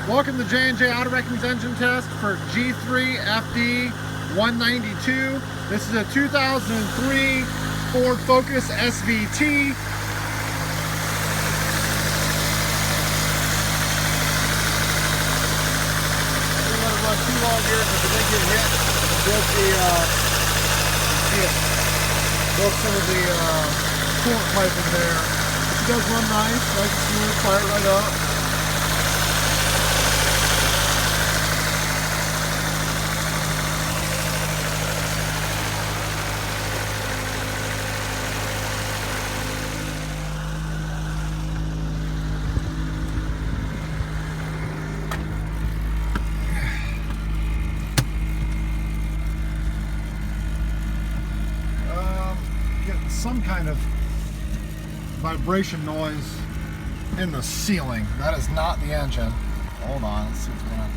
Welcome to J&J Auto Wrecking's engine test for G3FD192. This is a 2003 Ford Focus SVT. We're going to run 2 long years if it didn't get hit. Broke some of the coolant pipe in there. It does run nice and smooth, fire right up. Getting some kind of vibration noise in the ceiling. That is not the engine. Hold on, let's see what's going on.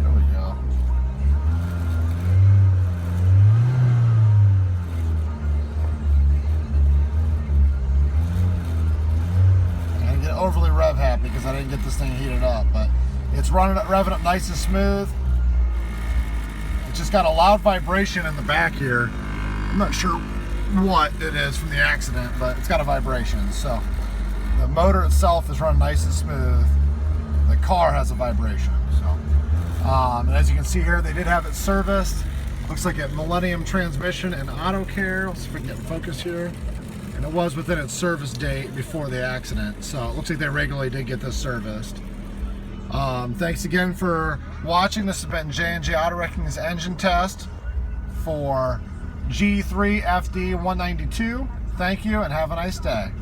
There we go. I didn't get overly rev happy because I didn't get this thing heated up, but it's revving up nice and smooth. It's just got a loud vibration in the back here. I'm not sure what it is from the accident, but it's got a vibration. So the motor itself is running nice and smooth. The car has a vibration. So, and as you can see here, they did have it serviced. Looks like a Millennium transmission and auto care. Let's see if we can get focus here. And it was within its service date before the accident. So it looks like they regularly did get this serviced. Thanks again for watching. This has been J&J Auto Wrecking's engine test for G3FD192. Thank you and have a nice day.